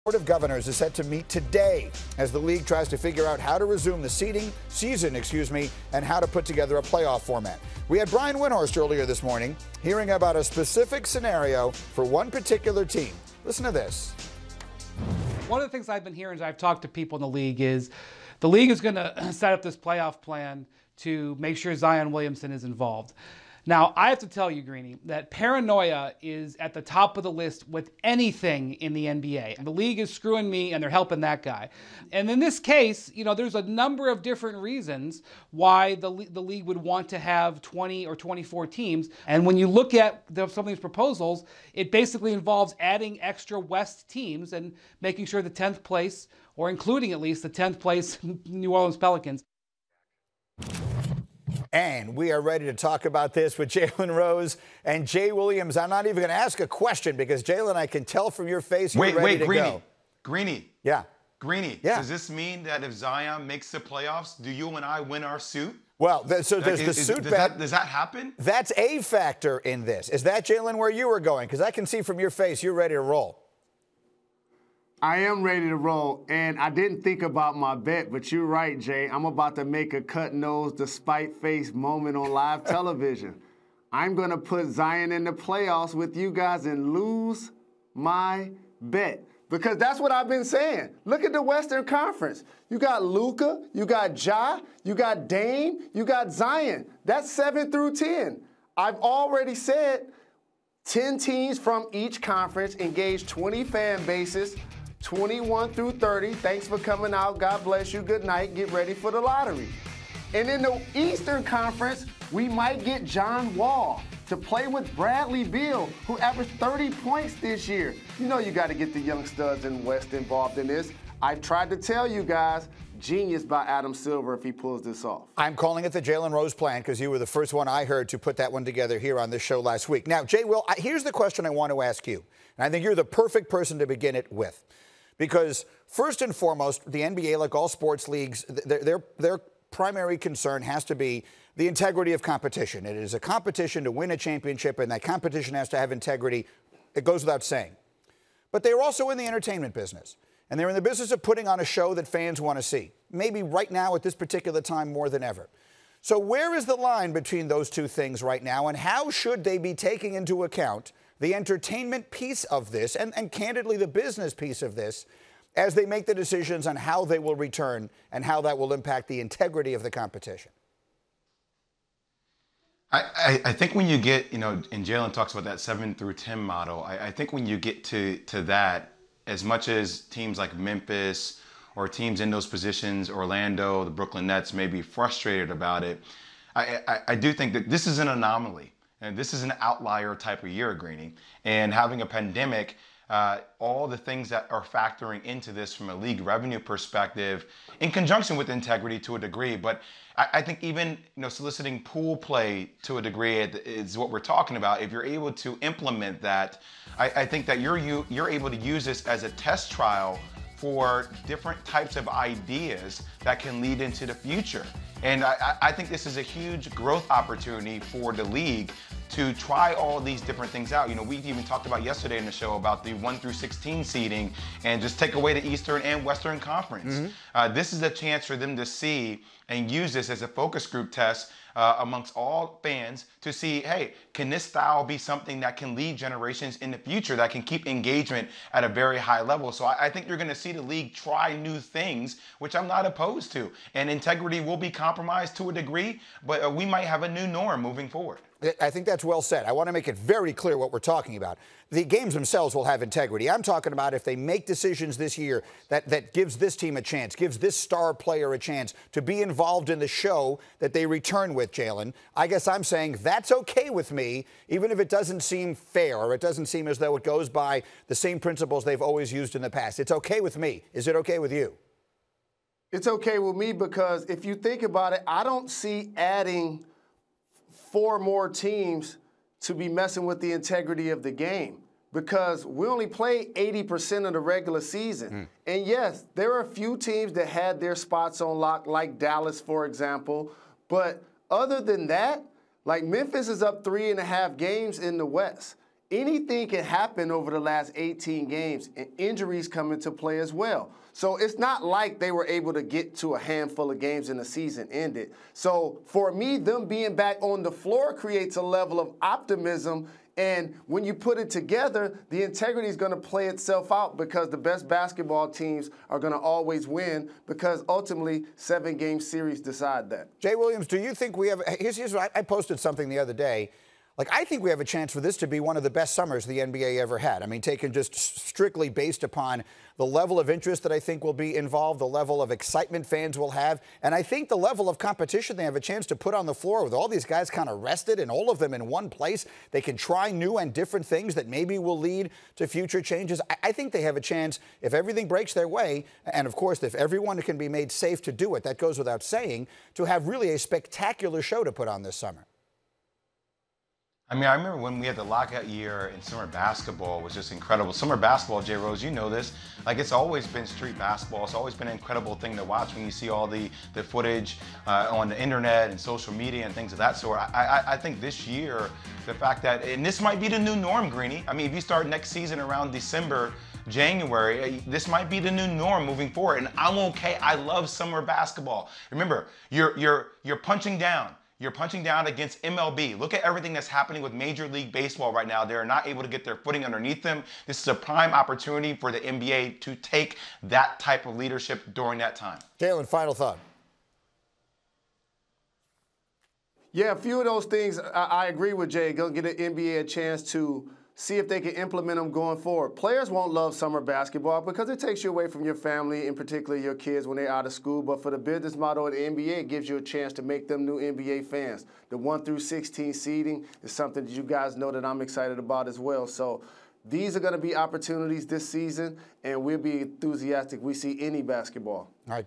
Board of Governors is set to meet today as the league tries to figure out how to resume the season, and how to put together a playoff format. We had Brian Windhorst earlier this morning hearing about a specific scenario for one particular team. Listen to this. One of the things I've been hearing as I've talked to people in the league is the league is going to set up this playoff plan to make sure Zion Williamson is involved. Now, I have to tell you, Greeny, that paranoia is at the top of the list with anything in the NBA. And the league is screwing me, and they're helping that guy. And in this case, there's a number of different reasons why the league would want to have 20 or 24 teams. And when you look at some of these proposals, it basically involves adding extra West teams and making sure the 10th place, or including at least the 10th place New Orleans Pelicans. And we are ready to talk about this with Jalen Rose and Jay Williams. I'm not even going to ask a question because, Jalen, I can tell from your face you're ready to go. Greeny. Yeah. Greeny. Yeah. Does this mean that if Zion makes the playoffs, do you and I win our suit? Well, so there's the suit bet. Does that happen? That's a factor in this. Is that, Jalen, where you were going? Because I can see from your face you're ready to roll. I am ready to roll, and I didn't think about my bet, but you're right, Jay. I'm about to make a cut-nose, despite-face moment on live television. I'm going to put Zion in the playoffs with you guys and lose my bet. Because that's what I've been saying. Look at the Western Conference. You got Luka, you got Ja, you got Dame, you got Zion. That's 7 through 10. I've already said 10 teams from each conference engage 20 fan bases, 21 through 30. Thanks for coming out. God bless you. Good night. Get ready for the lottery. And in the Eastern Conference, we might get John Wall to play with Bradley Beal, who averaged 30 points this year. You got to get the young studs in West involved in this. I tried to tell you guys, genius by Adam Silver if he pulls this off. I'm calling it the Jalen Rose plan because you were the first one I heard to put that one together here on this show last week. Now, Jay, here's the question I want to ask you, and I think you're the perfect person to begin it with. Because first and foremost, the NBA, like all sports leagues, their primary concern has to be the integrity of competition. It is a competition to win a championship, and that competition has to have integrity. It goes without saying. But they're also in the entertainment business, and they're in the business of putting on a show that fans want to see, maybe right now at this particular time more than ever. So where is the line between those two things right now, and how should they be taking into account the entertainment piece of this and candidly the business piece of this as they make the decisions on how they will return and how that will impact the integrity of the competition? I think when you get, and Jalen talks about that 7 through 10 model, I think when you get to that, as much as teams like Memphis or teams in those positions, Orlando, the Brooklyn Nets may be frustrated about it, I do think that this is an anomaly. And this is an outlier type of year, Greeny. And having a pandemic, all the things that are factoring into this from a league revenue perspective, in conjunction with integrity to a degree. But I think even soliciting pool play to a degree is what we're talking about. If you're able to implement that, I think that you're able to use this as a test trial for different types of ideas that can lead into the future. And I think this is a huge growth opportunity for the league to try all these different things out. We even talked about yesterday in the show about the 1 through 16 seeding and just take away the Eastern and Western Conference. Mm-hmm. This is a chance for them to see and use this as a focus group test amongst all fans to see, hey, can this style be something that can lead generations in the future, that can keep engagement at a very high level? So I think you're going to see the league try new things, which I'm not opposed to. And integrity will be compromised to a degree, but we might have a new norm moving forward. I think that's well said. I want to make it very clear what we're talking about. The games themselves will have integrity. I'm talking about if they make decisions this year that gives this team a chance, gives this star player a chance to be involved in the show that they return with, Jalen. I guess I'm saying that's okay with me, even if it doesn't seem fair or it doesn't seem as though it goes by the same principles they've always used in the past. It's okay with me. Is it okay with you? It's okay with me because if you think about it, I don't see adding 4 more teams to be messing with the integrity of the game because we only play 80% of the regular season. And yes, there are a few teams that had their spots on lock, like Dallas, for example. But other than that, like Memphis is up 3.5 games in the West. anything can happen over the last 18 games, and injuries come into play as well. So it's not like they were able to get to a handful of games and the season ended. So for me, them being back on the floor creates a level of optimism. And when you put it together, the integrity is going to play itself out because the best basketball teams are going to always win because ultimately 7-game series decide that. Jay Williams, do you think we have – here's what I posted something the other day. Like, I think we have a chance for this to be one of the best summers the NBA ever had. I mean, taken just strictly based upon the level of interest that I think will be involved, the level of excitement fans will have, and I think the level of competition they have a chance to put on the floor with all these guys kind of rested and all of them in one place. They can try new and different things that maybe will lead to future changes. I think they have a chance, if everything breaks their way, and of course, if everyone can be made safe to do it, that goes without saying, to have really a spectacular show to put on this summer. I mean, I remember when we had the lockout year in summer basketball was just incredible. Summer basketball, Jay Rose, you know this, like it's always been street basketball. It's always been an incredible thing to watch when you see all the footage on the internet and social media and things of that sort. I think this year, the fact that, and this might be the new norm, Greeny. I mean, if you start next season around December, January, this might be the new norm moving forward. And I'm okay. I love summer basketball. Remember, you're punching down. You're punching down against MLB. Look at everything that's happening with Major League Baseball right now. They're not able to get their footing underneath them. This is a prime opportunity for the NBA to take that type of leadership during that time. Jalen, final thought. Yeah, a few of those things, I agree with Jay. Go get the NBA a chance to see if they can implement them going forward. Players won't love summer basketball because it takes you away from your family, in particular your kids when they're out of school. But for the business model of the NBA, it gives you a chance to make them new NBA fans. The 1 through 16 seeding is something that you guys know that I'm excited about as well. So these are going to be opportunities this season, and we'll be enthusiastic we see any basketball. All right.